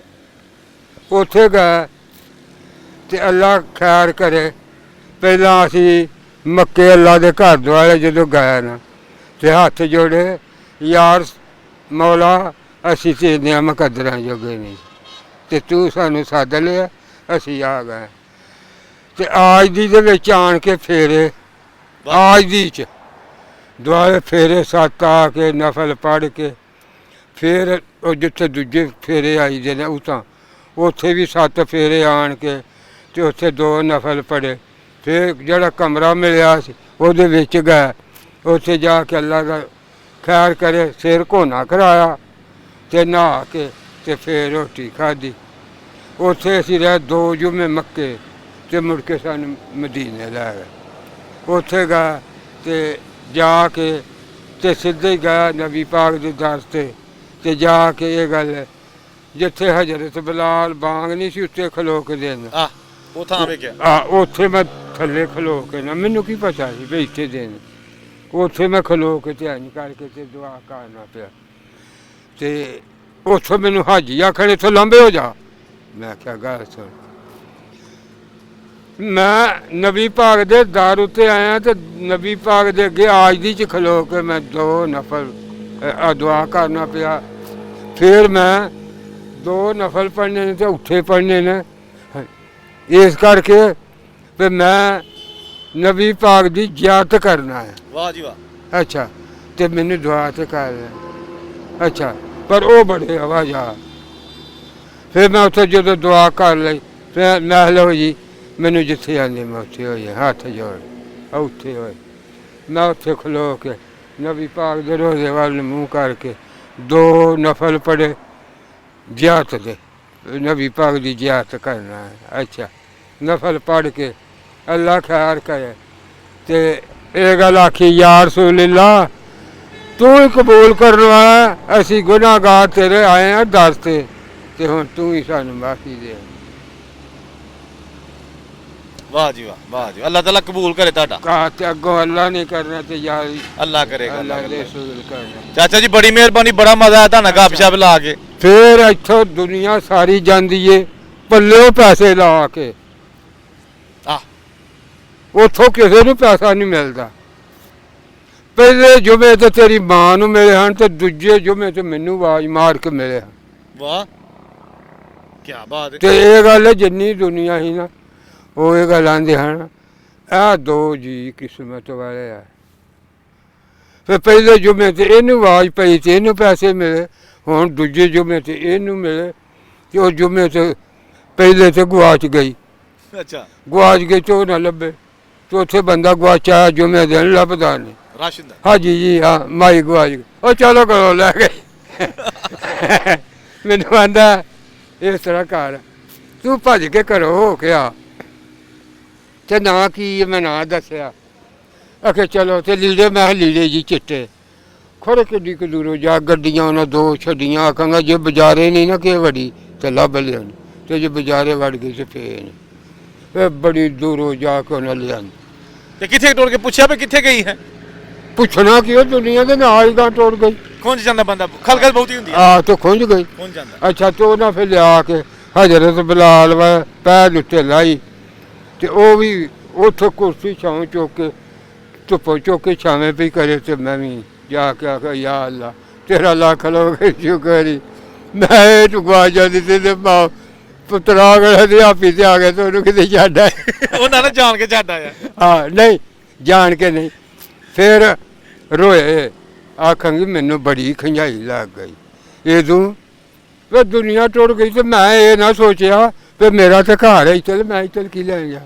ਉੱਥੇ ਗਏ ਤੇ ਅੱਲਾ ਖੈਰ ਕਰੇ। ਪਹਿਲਾਂ ਅਸੀਂ ਮੱਕੇ ਅੱਲਾ ਦੇ ਘਰ ਦੁਆਲੇ ਜਦੋਂ ਗਏ ਨਾ ਤੇ ਹੱਥ ਜੋੜੇ, ਯਾਰ ਮੌਲਾ ਅਸੀਂ ਤੇ ਇੰਨੀਆਂ ਮੁਕੱਦਰਾਂ ਜੋਗੇ ਨਹੀਂ ਤੇ ਤੂੰ ਸਾਨੂੰ ਸੱਦ ਲਿਆ, ਅਸੀਂ ਆ ਗਏ। ਤੇ ਆਜ ਦੀ ਦੇ ਵਿੱਚ ਆਣ ਕੇ ਫੇਰੇ, ਆਜ ਦੀ ਚ ਦੁਆਲੇ ਫੇਰੇ 7 ਆ ਕੇ ਨਫਲ ਪੜ੍ਹ ਕੇ ਫਿਰ ਉਹ ਜਿੱਥੇ ਦੂਜੇ ਫੇਰੇ ਆਈਦੇ ਨੇ ਉਤਾਂ ਉੱਥੇ ਵੀ 7 ਫੇਰੇ ਆਣ ਕੇ ਤੇ ਉੱਥੇ 2 ਨਫਲ ਪੜ੍ਹੇ। ਫਿਰ ਜਿਹੜਾ ਕਮਰਾ ਮਿਲਿਆ ਸੀ ਉਹਦੇ ਵਿੱਚ ਗਏ, ਉੱਥੇ ਜਾ ਕੇ ਅੱਲਾ ਦਾ ਖੈਰ ਕਰੇ ਸਿਰ ਘੋਨਾ ਕਰਾਇਆ ਤੇ ਨਹਾ ਕੇ ਤੇ ਫਿਰ ਰੋਟੀ ਖਾਧੀ। ਉੱਥੇ ਅਸੀਂ ਰਹੇ 2 ਜੁਮੇ ਮੱਕੇ ਤੇ ਮੁੜ ਕੇ ਸਾਨੂੰ ਮਦੀਨੇ ਲੈ ਗਏ। ਉੱਥੇ ਗਏ ਤੇ ਜਾ ਕੇ ਤੇ ਸਿੱਧੇ ਹੀ ਗਿਆ ਨਬੀ ਪਾਕ ਦੇ ਦਰ ਤੇ ਜਾ ਕੇ ਇਹ ਗੱਲ ਜਿੱਥੇ ਹਜ਼ਰਤ ਬਲਾਲ ਬਾਂਗ ਨਹੀਂ ਸੀ ਉੱਤੇ ਖਲੋ ਕੇ ਦੇਣਾ, ਉਹ ਥਾਂ ਵੇਖਿਆ। ਉੱਥੇ ਮੈਂ ਥੱਲੇ ਖਲੋ ਕੇ ਨਾ, ਮੈਨੂੰ ਕੀ ਪਤਾ ਸੀ ਵੀ ਇੱਥੇ ਦੇਣ। ਉੱਥੇ ਮੈਂ ਖਲੋ ਕੇ ਧਿਆਨ ਕਰਕੇ ਤੇ ਦੁਆ ਕਰਨਾ ਪਿਆ। ਤੇ ਉੱਥੋਂ ਮੈਨੂੰ ਹਾਜੀ ਆਖਣ ਇੱਥੋਂ ਲੰਬੇ ਹੋ ਜਾ। ਮੈਂ ਕਿਹਾ ਗੱਲ ਸੁਣ, ਮੈਂ ਨਬੀ ਪਾਕ ਦੇ ਦਰ ਉੱਤੇ ਆਇਆ ਤੇ ਨਬੀ ਪਾਕ ਦੇ ਅੱਗੇ ਆਜ ਦੀ ਚ ਖਲੋ ਕੇ ਮੈਂ 2 ਨਫਲ ਦੁਆ ਕਰਨਾ ਪਿਆ। ਫਿਰ ਮੈਂ 2 ਨਫਲ ਪੜ੍ਹਨੇ ਨੇ ਤੇ ਉੱਥੇ ਪੜ੍ਹਨੇ ਨੇ, ਇਸ ਕਰਕੇ ਵੀ ਮੈਂ ਨਬੀ ਪਾਕ ਦੀ ਜ਼ਿਆਰਤ ਕਰਨਾ ਹੈ। ਵਾਹ ਜੀ ਵਾਹ। ਅੱਛਾ, ਤੇ ਮੈਨੂੰ ਦੁਆ ਤੇ ਕਰ ਰਿਹਾ। ਅੱਛਾ, ਪਰ ਉਹ ਬੜੇ ਆਵਾਜ਼ਾ। ਫਿਰ ਮੈਂ ਉੱਥੇ ਜਦੋਂ ਦੁਆ ਕਰ ਲਈ ਫਿਰ ਮੈਂ ਲਓ ਜੀ ਮੈਨੂੰ ਜਿੱਥੇ ਆਉਂਦੇ ਮੈਂ ਉੱਥੇ ਹੋਏ, ਹੱਥ ਜੋੜ ਉੱਥੇ ਹੋਏ। ਮੈਂ ਉੱਥੇ ਖਲੋ ਕੇ ਨਬੀ ਪਾਕ ਦੇ ਰੋਜ਼ੇ ਵੱਲ ਨੂੰ ਮੂੰਹ ਕਰਕੇ 2 ਨਫਲ ਪੜ੍ਹੇ ਜ਼ਿਆਰਤ ਦੇ, ਨਬੀ ਪਾਕ ਦੀ ਜ਼ਿਆਰਤ ਕਰਨਾ ਹੈ। ਅੱਛਾ, ਨਫਲ ਪੜ੍ਹ ਕੇ ਅੱਲਾ ਖੈਰ ਕਰੇ ਤੇ ਇਹ ਗੱਲ ਆਖੀ, ਯਾ ਰਸੂਲल्लाह ਤੂੰ ਹੀ ਕਬੂਲ ਕਰਨ ਵਾਲਾ, ਅਸੀਂ ਗੁਨਾਹਗਾਰ ਤੇਰੇ ਆਏ ਹਾਂ ਦਰ ਤੇ ਹੁਣ ਤੂੰ ਹੀ ਸਾਨੂੰ ਮਾਫੀ ਦੇ। ਵਾਹ ਜੀ ਵਾਹ ਅੱਲਾਹ ਤਾਲਾ ਕਬੂਲ ਕਰੇ ਤੁਹਾਡਾ। ਕਾ ਤੇ ਅੱਗੋਂ ਅੱਲਾ ਨਹੀਂ ਕਰਨਾ ਤੇ ਯਾਰ ਅੱਲਾਹ ਕਰੇਗਾ ਅੱਲਾ ਦੇ ਰਸੂਲ ਕਰਨਾ। ਚਾਚਾ ਜੀ ਬੜੀ ਮਿਹਰਬਾਨੀ, ਬੜਾ ਮਜ਼ਾ ਆਇਆ ਤੁਹਾਡਾ ਗੱਪਸ਼ਪ ਲਾ ਕੇ। ਫੇਰ ਇੱਥੋਂ ਦੁਨੀਆ ਸਾਰੀ ਜਾਂਦੀ ਏ ਪੱਲਿਓ ਪੈਸੇ ਲਾ ਕੇ, ਆਹ ਉੱਥੋਂ ਕਿਸੇ ਨੂੰ ਪੈਸਾ ਨਹੀਂ ਮਿਲਦਾ। ਪਹਿਲੇ ਜੁਮੇ ਤੇ ਤੇਰੀ ਮਾਂ ਨੂੰ ਮਿਲੇ ਹਨ ਤੇ ਦੂਜੇ ਜੁਮੇ ਤੇ ਮੈਨੂੰ ਆਵਾਜ਼ ਮਾਰ ਕੇ ਮਿਲੇ ਹਨ। ਵਾਹ ਕੀ ਬਾਤ ਹੈ। ਤੇ ਇਹ ਗੱਲ ਜਿੰਨੀ ਦੁਨੀਆ ਸੀ ਨਾ ਉਹ ਇਹ ਗੱਲ ਆਂਦੇ ਹਨ, ਇਹ ਦੋ ਜੀ ਕਿਸਮਤ ਵਾਲੇ ਆ। ਫਿਰ ਪਹਿਲੇ ਜੁਮੇ ਤੇ ਇਹਨੂੰ ਆਵਾਜ਼ ਪਈ ਤੇ ਇਹਨੂੰ ਪੈਸੇ ਮਿਲੇ, ਹੁਣ ਦੂਜੇ ਜੁਮੇ ਤੇ ਇਹਨੂੰ ਮਿਲੇ ਤੇ ਉਹ ਜੁਮੇ ਤੇ ਪਹਿਲੇ ਤੇ ਗੁਆਚ ਗਈ। ਅੱਛਾ ਗੁਆਚ ਗਈ ਤੇ ਉਹ ਨਾ ਲੱਭੇ, ਚੌਥੇ ਬੰਦਾ ਗੁਆਚਾ ਜੁਮੇ ਦਿਨ ਲੱਭਦਾ ਨਹੀਂ। ਰਾਸ਼ਿਦ ਹਾਂਜੀ ਜੀ ਹਾਂ ਮਾਈ ਗੁਆਚ ਗਈ, ਉਹ ਚਲੋ ਕਰੋ ਲੈ ਗਏ। ਮੈਨੂੰ ਆਂਦਾ ਇਸ ਤਰ੍ਹਾਂ ਕਰ, ਤੂੰ ਭੱਜ ਕੇ ਘਰੋਂ ਹੋ ਕੇ ਆ ਤੇ ਨਾ ਕੀ ਮੈਂ ਨਾ ਦੱਸਿਆ। ਆਖੇ ਚਲੋ ਤੇ ਲੀੜੇ, ਮੈਂ ਕਿਹਾ ਲੀੜੇ ਜੀ ਚਿੱਟੇ ਖੋਰੇ ਕਿੱਡੀ ਕੁ ਦੂਰੋਂ ਜਾ, ਗੱਡੀਆਂ ਉਹਨਾਂ ਦੋ ਛੱਡੀਆਂ। ਆਖਾਂਗਾ ਜੇ ਬਾਜ਼ਾਰੇ ਨਹੀਂ ਨਾ ਕਿ ਵੜੀ ਤੇ ਲੱਭ ਲਿਆਣ, ਤੇ ਜੇ ਬਾਜ਼ਾਰੇ ਵੜ ਗਈ ਤੇ ਫੇਰ ਬੜੀ ਦੂਰੋਂ ਜਾ ਕੇ ਉਹਨਾਂ ਲਿਆਂਦੀ। ਤੇ ਕਿੱਥੇ ਟੋੜ ਕੇ ਪੁੱਛਿਆ ਵੀ ਕਿੱਥੇ ਗਈ ਹੈ? ਪੁੱਛਣਾ ਕੀ ਉਹ ਦੁਨੀਆ ਦੇ ਨਾਲ ਹੀ ਗਾਂ ਟੁੱਟ ਗਈ। ਖੁੰਝ ਜਾਂਦਾ ਬੰਦਾ, ਖਲਖਲ ਬਹੁਤੀ ਹੁੰਦੀ ਹੈ। ਆ ਤੇ ਖੁੰਝ ਗਈ। ਖੁੰਝ ਜਾਂਦਾ। ਅੱਛਾ ਤੇ ਉਹਨਾਂ ਫਿਰ ਲਿਆ ਕੇ ਹਜ਼ਰਤ ਬਲਾਲ ਵਾ ਪੈਰ ਉੱਤੇ ਲਾਈ ਤੇ ਉਹ ਵੀ ਉੱਥੇ ਕੁਰਸੀ ਛਾਂ ਚੁੱਕ ਕੇ ਧੁੱਪੋਂ ਚੁੱਕ ਕੇ ਛਾਵੇਂ ਪਈ ਕਰੇ ਤੇ ਮੈਂ ਵੀ ਜਾ ਕੇ ਆਖਿਆ ਯਾ ਅੱਲਾ ਤੇਰਾ ਲੱਖ ਲੋਕ ਸ਼ੁਕਰ ਹੀ, ਮੈਂ ਤੂੰ ਗਵਾ ਜਾਂਦੀ ਤੇ ਮਾਂ ਪੁੱਤਰਾ ਗਏ ਤੇ ਆਪੀ ਤੇ ਆ ਗਏ ਤੇ ਉਹਨੂੰ ਕਿਤੇ ਛੱਡ ਆਏ। ਉਹਨਾਂ ਨੇ ਜਾਣ ਕੇ ਛੱਡ ਆਇਆ। ਹਾਂ ਨਹੀਂ ਜਾਣ ਕੇ ਨਹੀਂ। ਫਿਰ ਰੋਏ, ਆਖਾਂਗੀ ਮੈਨੂੰ ਬੜੀ ਖੰਝਾਈ ਲੱਗ ਗਈ ਇਹਦੋਂ ਫਿਰ ਦੁਨੀਆ ਟੁੱਟ ਗਈ। ਤੇ ਮੈਂ ਇਹ ਨਾ ਸੋਚਿਆ ਵੀ ਮੇਰਾ ਤੇ ਘਰ ਹੈ ਇੱਥੇ, ਮੈਂ ਇੱਥੇ ਕੀ ਲੈਣ ਜਾ।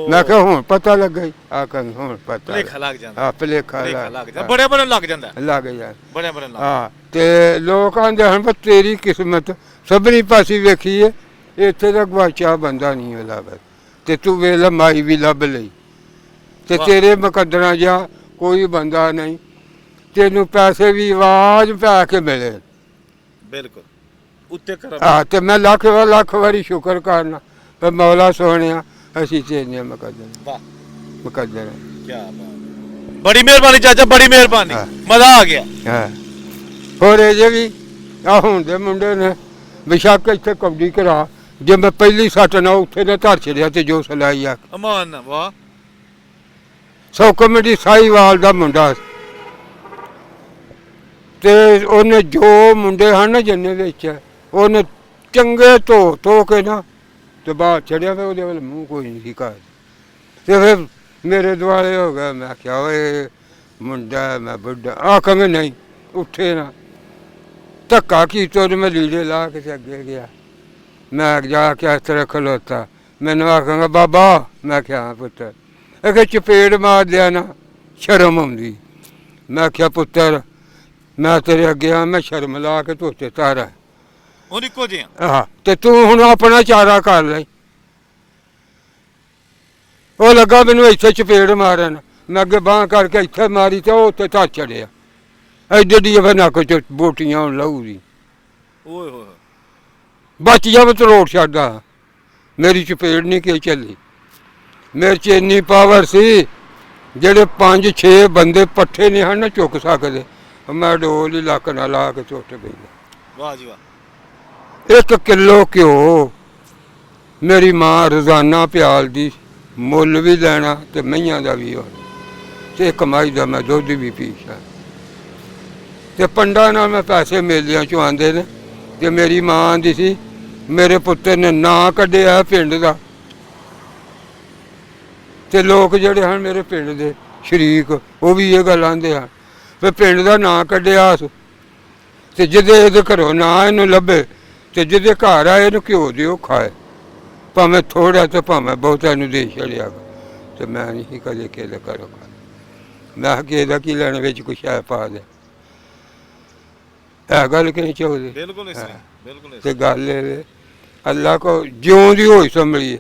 ਮੈਂ ਕਿਹਾ ਹੁਣ ਪਤਾ ਲੱਗਾ ਹੀ, ਆਖਾਂਗੀ ਹੁਣ ਪਤਾ ਭੁਲੇਖਾ ਲੱਗ ਜਾਂਦਾ। ਹਾਂ ਭੁਲੇਖਾ ਲੱਗ ਲੱਗ ਜਾਂਦਾ, ਬੜੇ ਬੜੇ ਲੱਗ ਜਾਂਦਾ, ਲੱਗ ਜਾ। ਬੜੇ ਬੜੇ ਲੱਗ। ਹਾਂ ਤੇ ਲੋਕ ਆਂਦੇ ਹਨ ਪਰ ਤੇਰੀ ਕਿਸਮਤ ਸਭਨੀ ਪਾਸੇ ਵੇਖੀ ਹੈ, ਇੱਥੇ ਦਾ ਗਵਾਚਾ ਬੰਦਾ ਨਹੀਂ ਉਹ ਲੱਭ, ਤੇ ਤੂੰ ਵੇਲਾ ਮਾਈ ਵੀ ਲੱਭ ਲਈ ਤੇ ਤੇਰੇ ਮੁਕੱਦਰਾਂ ਜਾ ਕੋਈ ਬੰਦਾ ਨਹੀਂ, ਤੈਨੂੰ ਪੈਸੇ ਵੀ ਆਵਾਜ਼ ਪਾ ਕੇ ਮਿਲੇ। ਬਿਲਕੁਲ ਉੱਤੇ ਕਰ। ਹਾਂ ਤੇ ਮੈਂ ਲੱਖ ਵਾਰੀ ਸ਼ੁਕਰ ਕਰਨਾ ਪਰ ਮੌਲਾ ਸੋਹਣਿਆ ਅਸੀਂ ਤੇਰੀਆਂ ਮੁਕੱਦਰ। ਵਾਹ ਮੁਕੱਦਰ ਕੀ ਬਾਤ, ਬੜੀ ਮਿਹਰਬਾਨੀ ਚਾਚਾ, ਬੜੀ ਮਿਹਰਬਾਨੀ, ਮਜ਼ਾ ਆ ਗਿਆ। ਹਾਂ ਹੋਰ ਇਹ ਜੇ ਵੀ ਆ ਹੁਣ ਦੇ ਮੁੰਡੇ ਨੇ ਬੇਸ਼ੱਕ ਇੱਥੇ ਕਬੱਡੀ ਕਰਾ, ਜੇ ਮੈਂ ਪਹਿਲੀ ਸੱਟ ਨਾ ਉੱਥੇ ਨੇ ਧਰ ਛੜਿਆ ਤੇ ਜੋ ਸਲਾਈ ਆ ਅਮਾਨ ਵਾਹ। ਸੌ ਕਮੇਟੀ ਸਾਈਵਾਲ ਦਾ ਮੁੰਡਾ ਤੇ ਉਹਨੇ ਜੋ ਮੁੰਡੇ ਹਨ ਨਾ ਜਿੰਨੇ ਵਿੱਚ ਉਹਨੇ ਚੰਗੇ ਧੋ ਕੇ ਨਾ ਤੇ ਬਾਹਰ ਚੜਿਆ, ਫਿਰ ਉਹਦੇ ਵੱਲ ਮੂੰਹ ਕੋਈ ਨਹੀਂ ਸੀ ਕਰ। ਤੇ ਫਿਰ ਮੇਰੇ ਦੁਆਲੇ ਹੋ ਗਿਆ, ਮੈਂ ਕਿਹਾ ਓਏ ਮੁੰਡਾ ਮੈਂ ਬੁੱਢਾ। ਆਖਾਂਗੇ ਨਹੀਂ ਉੱਠੇ ਨਾ, ਧੱਕਾ ਕੀਤਾ ਤੇ ਮੈਂ ਲੀੜੇ ਲਾ ਕੇ ਤੇ ਅੱਗੇ ਗਿਆ। ਮੈਂ ਜਾ ਕੇ ਇਸ ਤਰ੍ਹਾਂ ਖਲੋਤਾ, ਮੈਨੂੰ ਆਖਾਂਗਾ ਬਾਬਾ, ਮੈਂ ਕਿਹਾ ਪੁੱਤਰ, ਇਹ ਚਪੇੜ ਮਾਰ ਲਿਆ ਨਾ ਸ਼ਰਮ ਆਉਂਦੀ। ਮੈਂ ਕਿਹਾ ਪੁੱਤਰ ਮੈਂ ਤੇਰੇ ਅੱਗੇ ਆ, ਮੈਂ ਸ਼ਰਮ ਲਾ ਕੇ ਧੋਤੇ ਤਾਰਾ ਉਹ ਇੱਕੋ ਜਿਹਾ। ਹਾਂ ਤੇ ਤੂੰ ਹੁਣ ਆਪਣਾ ਚਾਰਾ ਕਰ ਲੈ। ਉਹ ਲੱਗਾ ਮੈਨੂੰ ਇੱਥੇ ਚਪੇੜ ਮਾਰਨ, ਮੈਂ ਅੱਗੇ ਬਾਂਹ ਕਰਕੇ ਇੱਥੇ ਮਾਰੀ ਤੇ ਉਹ ਉੱਤੇ ਧਰ ਚੜਿਆ। ਐਡੀ ਡੀ ਫਿਰ ਨੱਕ ਚ ਬੋਟੀਆਂ ਹੁਣ ਲਹੂ ਦੀ। ਓਏ ਹੋਏ ਬਚ ਜਾ ਮੈਂ ਤਰੋੜ ਛੱਡਦਾ, ਮੇਰੀ ਚਪੇੜ ਨਹੀਂ ਕਿ ਚੱਲੀ। ਮੇਰੇ 'ਚ ਇੰਨੀ ਪਾਵਰ ਸੀ ਜਿਹੜੇ 5-6 ਬੰਦੇ ਪੱਠੇ ਨਹੀਂ ਹਨ ਨਾ ਚੁੱਕ ਸਕਦੇ, ਮੈਂ ਡੋਲ ਹੀ ਲੱਕ ਨਾਲ ਲਾ ਕੇ ਚੁੱਟ ਗਈ। ਵਾਹ ਜੀ ਵਾਹ। 1 ਕਿਲੋ ਘਿਓ ਮੇਰੀ ਮਾਂ ਰੋਜ਼ਾਨਾ ਪਿਆਲਦੀ, ਮੁੱਲ ਵੀ ਲੈਣਾ ਤੇ ਮਈਆਂ ਦਾ ਵੀ ਹੋਣਾ, ਤੇ ਕਮਾਈ ਦਾ ਮੈਂ ਦੁੱਧ ਵੀ ਪੀਛਾ। ਤੇ ਪੰਡਾਂ ਨਾਲ ਮੈਂ ਪੈਸੇ ਮੇਲਿਆਂ ਚੋਂ ਆਉਂਦੇ ਨੇ, ਤੇ ਮੇਰੀ ਮਾਂ ਆਂਦੀ ਸੀ ਮੇਰੇ ਪੁੱਤਰ ਨੇ ਨਾਂ ਕੱਢਿਆ ਪਿੰਡ ਦਾ, ਤੇ ਲੋਕ ਜਿਹੜੇ ਹਨ ਮੇਰੇ ਪਿੰਡ ਦੇ ਸ਼ਰੀਕ ਉਹ ਵੀ ਇਹ ਗੱਲ ਆਂਦੇ ਹਨ ਵੀ ਪਿੰਡ ਦਾ ਨਾਂ ਕੱਢਿਆ, ਤੇ ਜਿਹਦੇ ਇਹਦੇ ਘਰੋਂ ਨਾ ਇਹਨੂੰ ਲੱਭੇ ਤੇ ਜਿਹਦੇ ਘਰ ਆਏ ਇਹਨੂੰ ਘਿਓ ਦਿਓ ਖਾਏ, ਭਾਵੇਂ ਥੋੜ੍ਹਾ ਤੇ ਭਾਵੇਂ ਬਹੁਤਾ ਇਹਨੂੰ ਦੇ ਛੜਿਆ। ਤੇ ਮੈਂ ਨਹੀਂ ਕਦੇ ਕਿਸੇ ਘਰੋਂ ਖਾ, ਮੈਂ ਕਿਹਾ ਕਿਸੇ ਦਾ ਕੀ ਲੈਣ ਵਿੱਚ ਕੁਛ ਹੈ ਪਾ ਦੇ। ਇਹ ਗੱਲ ਕਿ ਨਹੀਂ ਚਾਹੁੰਦੇ। ਬਿਲਕੁਲ ਇਸ ਤਰ੍ਹਾਂ, ਬਿਲਕੁਲ ਇਸ ਤੇ ਗੱਲ ਇਹ ਅੱਲਾ ਕੋ ਜਿਉਂ ਦੀ ਹੋਈ ਸੰਭਲੀ,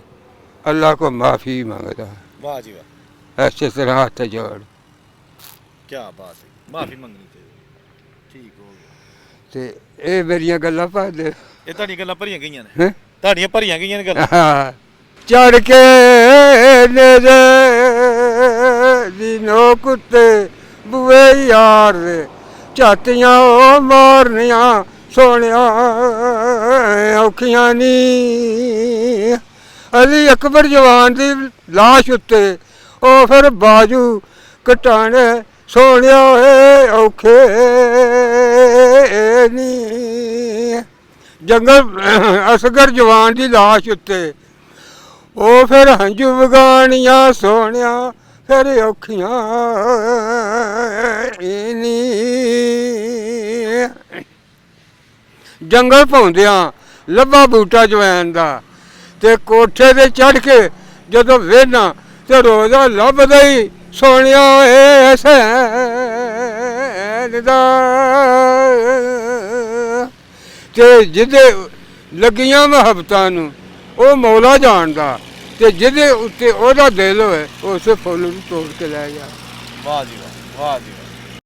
ਅੱਲਾ ਕੋ ਮਾਫੀ ਮੰਗਦਾ। ਵਾਹ ਜੀ ਵਾਹ। ਐਸੇ ਤਰ੍ਹਾਂ ਹੱਥ ਜੋੜ। ਕੀ ਬਾਤ ਹੈ, ਮਾਫੀ ਮੰਗਣੀ ਚਾਹੀਦੀ। ਠੀਕ ਹੋ ਗਿਆ। ਤੇ ਇਹ ਮੇਰੀਆਂ ਗੱਲਾਂ ਪਾ ਦੇ, ਇਹ ਤੁਹਾਡੀਆਂ ਗੱਲਾਂ ਭਰੀਆਂ ਗਈਆਂ ਨੇ, ਤੁਹਾਡੀਆਂ ਭਰੀਆਂ ਗਈਆਂ ਨੇ ਗੱਲਾਂ। ਚੜ ਕੇ ਨੇਰੇ ਦੀ ਨੋਕ ਉੱਤੇ ਬੂਏ ਯਾਰ ਦੇ ਝਾਤੀਆਂ ਉਹ ਮਾਰਨੀਆਂ ਸੋਹਣਿਆ ਔਖੀਆਂ ਨੀ ਅਲੀ ਅਕਬਰ ਜਵਾਨ ਦੀ ਲਾਸ਼ ਉੱਤੇ ਉਹ ਫਿਰ ਬਾਜੂ ਕਟਾਣੇ ਸੋਹਣਿਆ ਏ ਔਖੇ ਨੀ ਜੰਗਲ ਅਸਗਰ ਜਵਾਨ ਦੀ ਲਾਸ਼ ਉੱਤੇ ਉਹ ਫਿਰ ਹੰਝੂ ਵਗਾਣੀਆਂ ਸੋਹਣਿਆ ਫਿਰ ਔਖੀਆਂ ਨੀ ਜੰਗਲ ਪਾਉਂਦਿਆਂ ਲੱਭਾ ਬੂਟਾ ਜਵੈਨ ਦਾ ਤੇ ਕੋਠੇ ਤੇ ਚੜ੍ਹ ਕੇ ਜਦੋਂ ਵੇਹਨਾ ਤੇ ਰੋਜ਼ਾ ਲੱਭਦਾ ਹੀ ਸੋਹਣਿਆ ਏ ਹਸੈਨ ਦਾ ਤੇ ਜਿਹਦੇ ਲੱਗੀਆਂ ਮੁਹੱਬਤਾਂ ਨੂੰ ਉਹ ਮੌਲਾ ਜਾਣਦਾ ਤੇ ਜਿਹਦੇ ਉੱਤੇ ਉਹਦਾ ਦਿਲ ਹੋਏ ਉਸ ਫੁੱਲ ਨੂੰ ਤੋੜ ਕੇ ਲੈ ਜਾ। ਵਾਹ ਜੀ ਵਾਹ, ਵਾਹ ਜੀ ਵਾਹ।